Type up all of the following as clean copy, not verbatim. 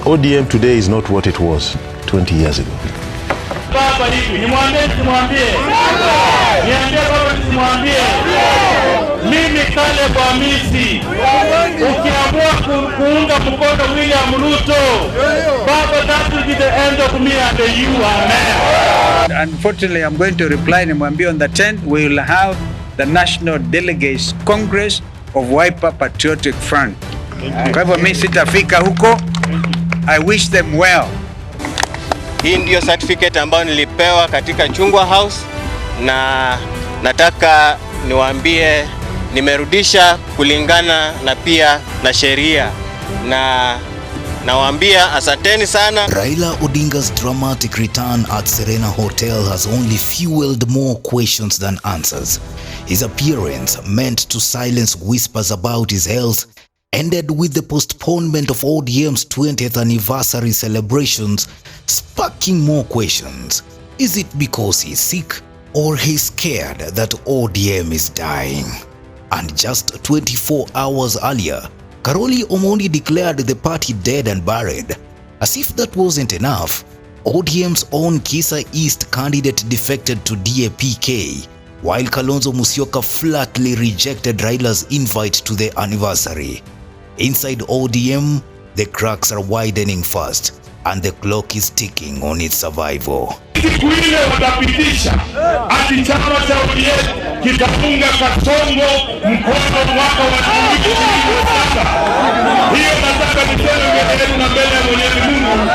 ODM today is not what it was 20 years ago. Baba hivi, nimwambie mimi kale kwa misi, ukiamua kuunga mkono William Ruto, Baba, that will be the end of me and you are man. Unfortunately, I'm going to reply nimwambie on the 10th, we will have the National Delegates Congress of Wiper Patriotic Front. Kwa hivyo mimi sitafika huko. I wish them well. Hii ndio certificate ambayo nilipewa katika Chungwa House, na nataka niwaambie nimerudisha kulingana na pia na sheria, na nawaambia asanteni sana. Raila Odinga's dramatic return at Serena Hotel has only fueled more questions than answers. His appearance, meant to silence whispers about his health, ended with the postponement of ODM's 20th anniversary celebrations, sparking more questions. Is it because he's sick, or he's scared that ODM is dying? And just 24 hours earlier, Caroli Omondi declared the party dead and buried. As if that wasn't enough, ODM's own Kisa East candidate defected to DAP-K, while Kalonzo Musyoka flatly rejected Raila's invite to the anniversary. Inside ODM, the cracks are widening fast, and the clock is ticking on its survival. Siku ile watapitisha ati chama cha ODM kitafunga Kasongo mkono mwaka wa 2027. Hiyo nataka niseme na mbele ya Mwenyezi Mungu.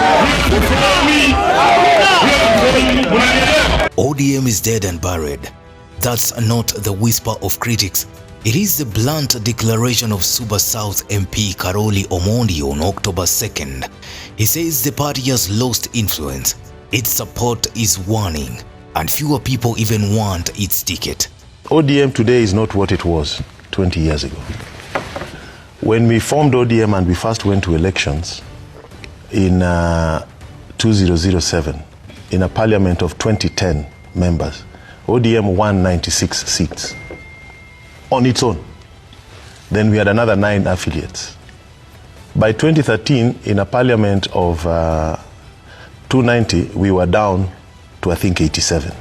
ODM is dead and buried. That's not the whisper of critics. It is the blunt declaration of Suba South MP Caroli Omondi on October 2nd. He says the party has lost influence, its support is waning, and fewer people even want its ticket. ODM today is not what it was 20 years ago. When we formed ODM and we first went to elections in 2007, in a parliament of 2010 members, ODM won 96 seats on its own. Then we had another 9 affiliates. By 2013, in a parliament of 290, we were down to, I think, 87.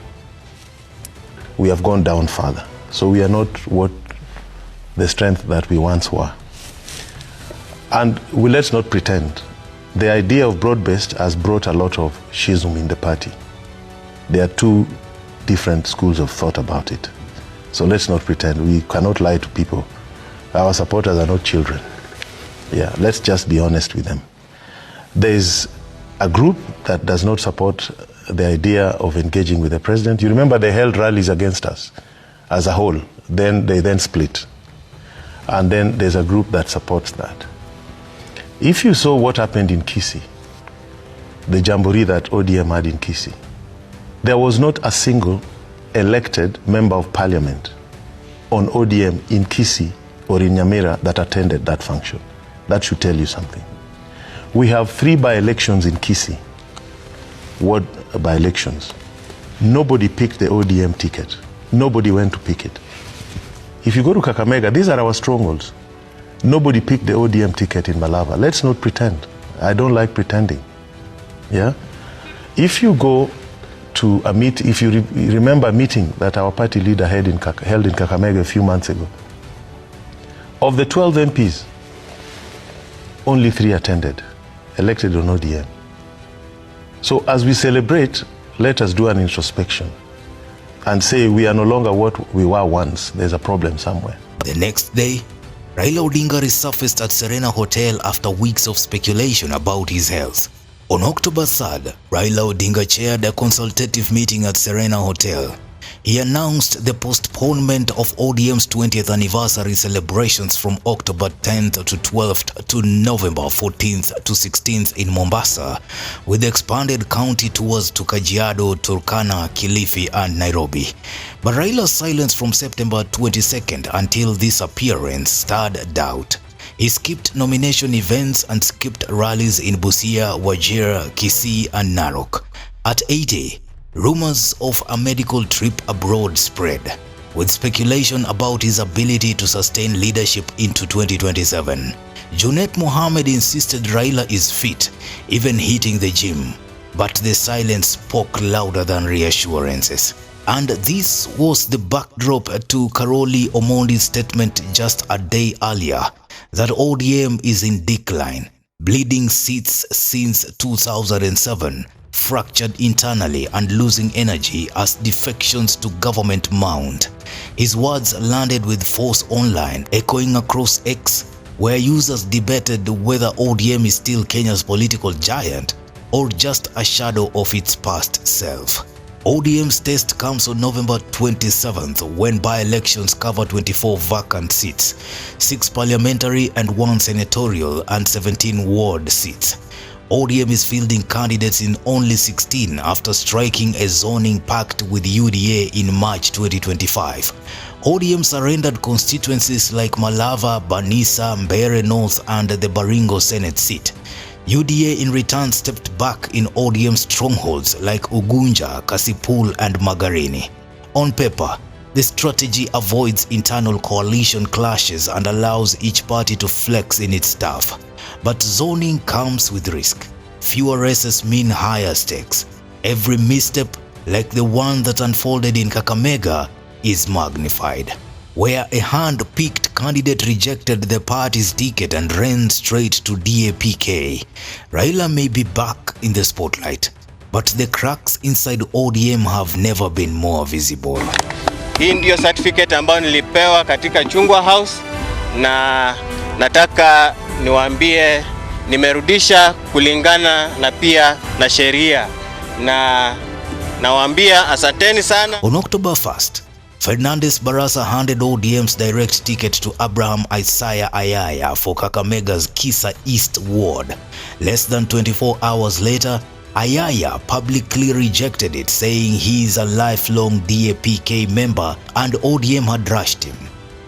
We have gone down further. So we are not what the strength that we once were. And let's not pretend. The idea of broad-based has brought a lot of schism in the party. There are 2 different schools of thought about it. So let's not pretend. We cannot lie to people. Our supporters are not children. Yeah, let's just be honest with them. There's a group that does not support the idea of engaging with the president. You remember they held rallies against us as a whole. Then they split. And then there's a group that supports that. If you saw what happened in Kisi, the jamboree that ODM had in Kisi, there was not a single elected member of parliament on ODM in Kisi or in Nyamira that attended that function. That should tell you something. We have 3 by-elections in Kisi, ward by-elections. Nobody picked the ODM ticket. Nobody went to pick it. If you go to Kakamega, these are our strongholds. Nobody picked the ODM ticket in Malava. Let's not pretend. I don't like pretending. Yeah? If you go to a meeting, if you remember a meeting that our party leader held in Kakamega a few months ago, of the 12 MPs, only 3 attended, elected on ODM. So as we celebrate, let us do an introspection and say we are no longer what we were once. There's a problem somewhere. The next day, Raila Odinga resurfaced at Serena Hotel after weeks of speculation about his health. On October 3rd, Raila Odinga chaired a consultative meeting at Serena Hotel. He announced the postponement of ODM's 20th anniversary celebrations from October 10th to 12th to November 14th to 16th in Mombasa, with the expanded county tours to Kajiado, Turkana, Kilifi and Nairobi. But Raila's silence from September 22nd until this appearance stirred doubt. He skipped nomination events and skipped rallies in Busia, Wajir, Kisii and Narok. At 80, rumors of a medical trip abroad spread, with speculation about his ability to sustain leadership into 2027. Junet Mohammed insisted Raila is fit, even hitting the gym. But the silence spoke louder than reassurances. And this was the backdrop to Caroli Omondi's statement just a day earlier, that ODM is in decline, bleeding seats since 2007, fractured internally and losing energy as defections to government mount. His words landed with force online, echoing across X, where users debated whether ODM is still Kenya's political giant or just a shadow of its past self. ODM's test comes on November 27th when by-elections cover 24 vacant seats, 6 parliamentary and 1 senatorial and 17 ward seats. ODM is fielding candidates in only 16 after striking a zoning pact with UDA in March 2025. ODM surrendered constituencies like Malava, Banisa, Mbeere North and the Baringo Senate seat. UDA in return stepped back in ODM strongholds like Ugunja, Kasipul and Magarini. On paper, the strategy avoids internal coalition clashes and allows each party to flex in its staff. But zoning comes with risk. Fewer races mean higher stakes. Every misstep, like the one that unfolded in Kakamega, is magnified, where a hand-picked candidate rejected the party's ticket and ran straight to DAP-K. Raila may be back in the spotlight, but the cracks inside ODM have never been more visible. Hii ndio certificate ambayo nilipewa katika Chungwa House, na nataka niwaambie nimerudisha kulingana na pia na sheria, na nawaambia asanteni sana. On October 1st, Fernandez Barasa handed ODM's direct ticket to Abraham Isaiah Ayaya for Kakamega's Kisa East ward. Less than 24 hours later, Ayaya publicly rejected it, saying he is a lifelong DAP-K member and ODM had rushed him.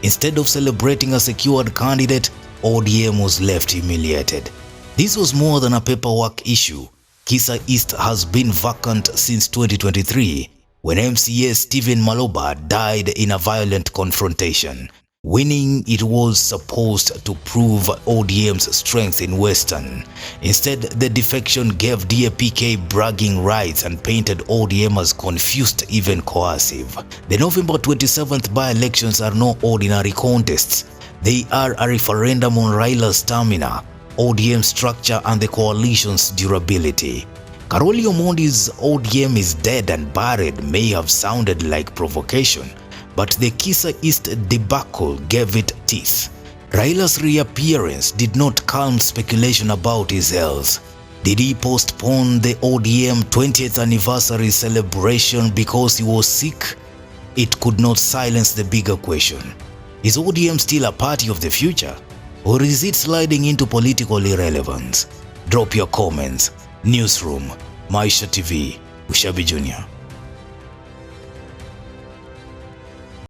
Instead of celebrating a secured candidate, ODM was left humiliated. This was more than a paperwork issue. Kisa East has been vacant since 2023, when MCA Stephen Maloba died in a violent confrontation. Winning it was supposed to prove ODM's strength in Western. Instead, the defection gave DAP-K bragging rights and painted ODM as confused, even coercive. The November 27th by-elections are no ordinary contests. They are a referendum on Raila's stamina, ODM structure and the coalition's durability. Caroli Omondi's ODM is dead and buried may have sounded like provocation, but the Kisa East debacle gave it teeth. Raila's reappearance did not calm speculation about his health. Did he postpone the ODM 20th anniversary celebration because he was sick? It could not silence the bigger question. Is ODM still a party of the future? Or is it sliding into political irrelevance? Drop your comments. Newsroom, Maisha TV, Ushabi Jr.